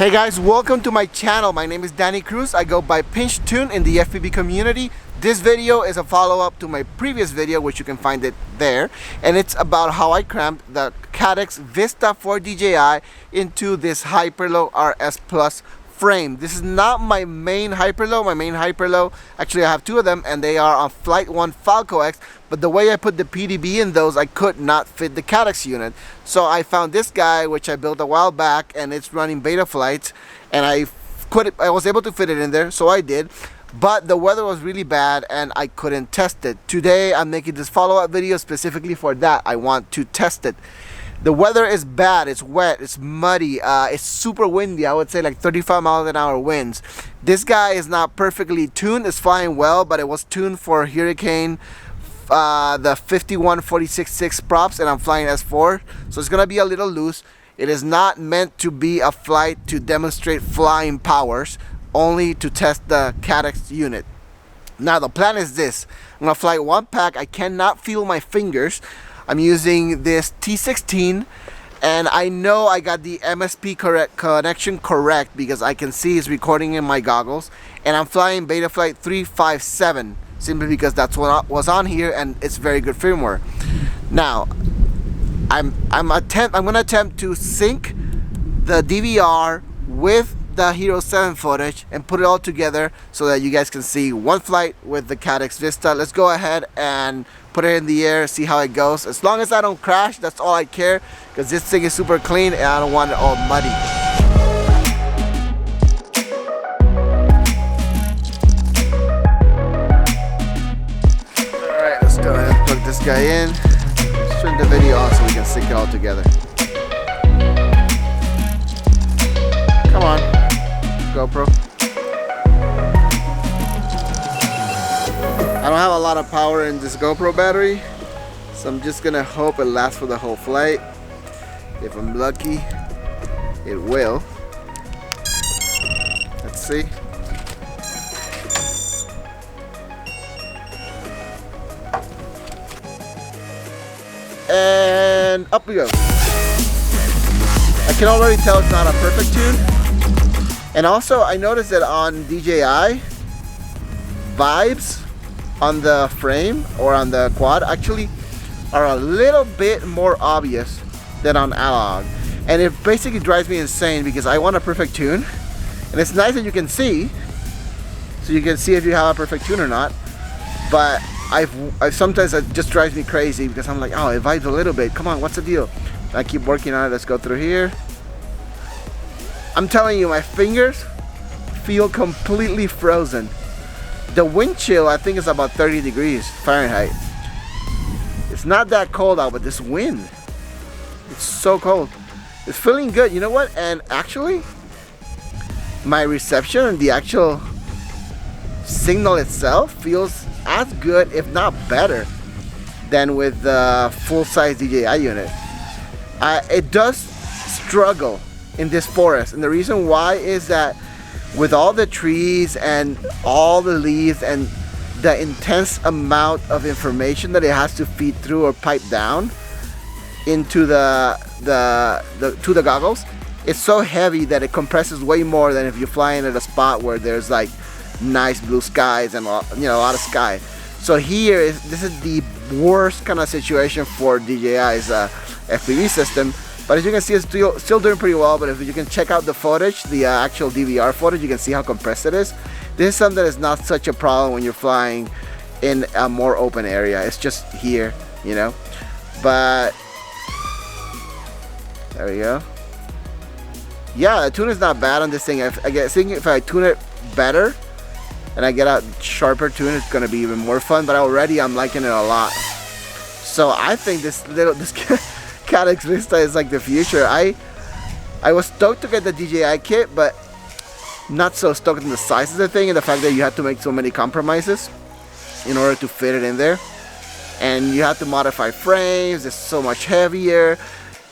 Hey guys, welcome to my channel. My name is Danny Cruz. I go by Pinch Tune in the FPV community. This video is a follow-up to my previous video, which you can find it there, and it's about how I cramped the Caddx Vista for DJI into this Hyperlow RS Plus frame. This is not my main Hyperlow. My main Hyperlow, actually I have two of them, and they are on Flight 1 Falco X, but the way I put the PDB in those, I could not fit the Caddx unit. So I found this guy, which I built a while back, and it's running beta flights, and I was able to fit it in there, so I did. But the weather was really bad and I couldn't test it. Today I'm making this follow-up video specifically for that. I want to test it. The weather is bad, it's wet, it's muddy, it's super windy. I would say like 35 miles an hour winds. This guy is not perfectly tuned, it's flying well, but it was tuned for Hurricane, the 51-46-6 props, and I'm flying S4, so it's gonna be a little loose. It is not meant to be a flight to demonstrate flying powers, only to test the Caddx unit. Now the plan is this: I'm gonna fly one pack. I cannot feel my fingers. I'm using this T16, and I know I got the MSP connection correct because I can see it's recording in my goggles, and I'm flying beta flight 357 simply because that's what was on here, and it's very good firmware. Now I'm gonna attempt to sync the DVR with the Hero 7 footage and put it all together so that you guys can see one flight with the Caddx Vista. Let's go ahead and put it in the air, see how it goes. As long as I don't crash, that's all I care, because this thing is super clean and I don't want it all muddy. Alright, let's go ahead and plug this guy in. Let's turn the video on so we can sync it all together. Come on, GoPro. I don't have a lot of power in this GoPro battery, so I'm just gonna hope it lasts for the whole flight. If I'm lucky, it will. Let's see. And up we go. I can already tell it's not a perfect tune. And also I noticed that on DJI, vibes on the frame or on the quad actually are a little bit more obvious than on analog, and it basically drives me insane because I want a perfect tune, and it's nice that you can see, so you can see if you have a perfect tune or not, but I sometimes it just drives me crazy because I'm like, oh, it vibes a little bit, come on, what's the deal? And I keep working on it. Let's go through here. I'm telling you, my fingers feel completely frozen. The wind chill, I think, is about 30 degrees Fahrenheit. It's not that cold out, but this wind, it's so cold. It's feeling good, you know what? And actually, my reception and the actual signal itself feels as good, if not better, than with the full-size DJI unit. It does struggle in this forest, and the reason why is that with all the trees and all the leaves and the intense amount of information that it has to feed through or pipe down into the goggles, it's so heavy that it compresses way more than if you're flying at a spot where there's like nice blue skies and a lot of sky. So this is the worst kind of situation for DJI's FPV system. But as you can see, it's still doing pretty well. But if you can check out the footage, the actual DVR footage, you can see how compressed it is. This is something that is not such a problem when you're flying in a more open area. It's just here, you know. But there we go. Yeah, the tune is not bad on this thing. I think if I tune it better and I get a sharper tune, it's gonna be even more fun. But already I'm liking it a lot. So I think this Caddx Vista is like the future. I was stoked to get the DJI kit, but not so stoked on the size of the thing and the fact that you had to make so many compromises in order to fit it in there. And you have to modify frames, it's so much heavier.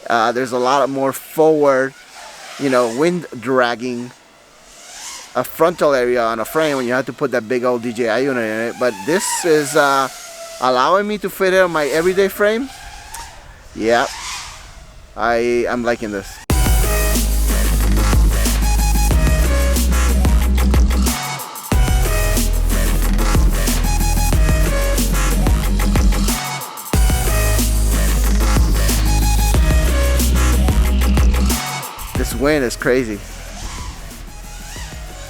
There's a lot more forward, wind dragging a frontal area on a frame when you have to put that big old DJI unit in it. But this is allowing me to fit it on my everyday frame. Yeah, I'm liking this. This wind is crazy.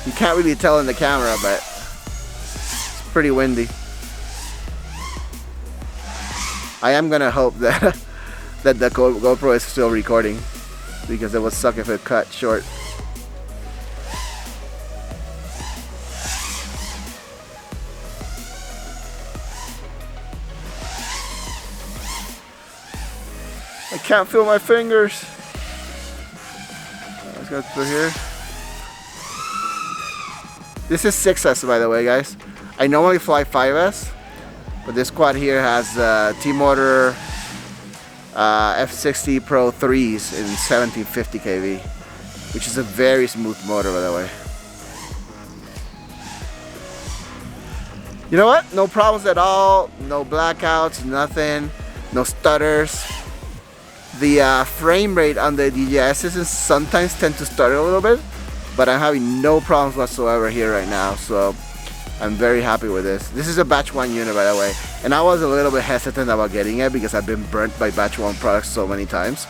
You can't really tell in the camera, but it's pretty windy. I am gonna hope that that the GoPro is still recording, because it would suck if it cut short. I can't feel my fingers. Let's go through here. This is 6S, by the way, guys. I normally fly 5S, but this quad here has T-Motor F60 Pro 3s in 1750 kV, which is a very smooth motor, by the way. You know what? No problems at all. No blackouts, nothing. No stutters. The frame rate on the DJI systems sometimes tend to stutter a little bit, but I'm having no problems whatsoever here right now, so I'm very happy with this. This is a batch 1 unit, by the way, and I was a little bit hesitant about getting it because I've been burnt by batch 1 products so many times.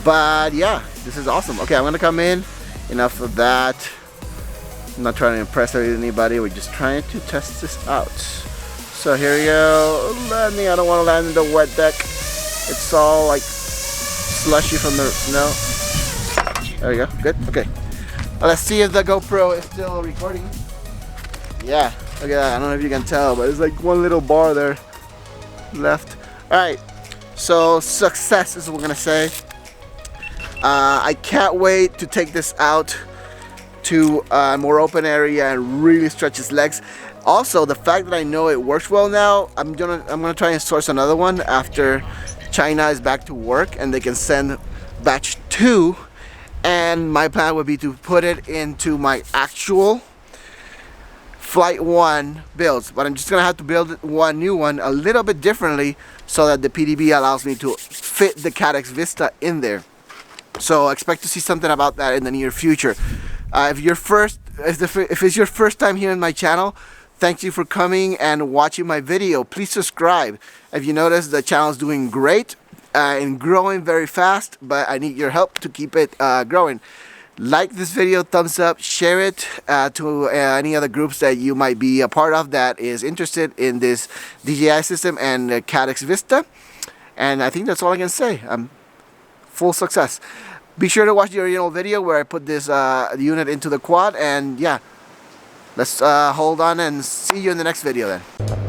But yeah, this is awesome. Okay, I'm gonna come in. Enough of that. I'm not trying to impress anybody, we're just trying to test this out. So here we go, landing. I don't want to land in the wet deck. It's all like slushy from the snow. There we go, good, okay. Well, let's see if the GoPro is still recording. Yeah, look at that. I don't know if you can tell, but it's like one little bar there left. Alright, so success is what we're gonna say. I can't wait to take this out to a more open area and really stretch its legs. Also, the fact that I know it works well now, I'm gonna try and source another one after China is back to work and they can send batch 2, and my plan would be to put it into my actual Flight 1 builds, but I'm just gonna have to build one new one a little bit differently so that the PDB allows me to fit the Caddx Vista in there. So expect to see something about that in the near future. If it's your first time here in my channel, thank you for coming and watching my video. Please subscribe. If you notice, the channel is doing great and growing very fast, but I need your help to keep it growing. Like this video, thumbs up, share it to any other groups that you might be a part of that is interested in this DJI system and Caddx Vista. And I think that's all I can say. Full success. Be sure to watch the original video where I put this unit into the quad, and yeah, let's hold on and see you in the next video then.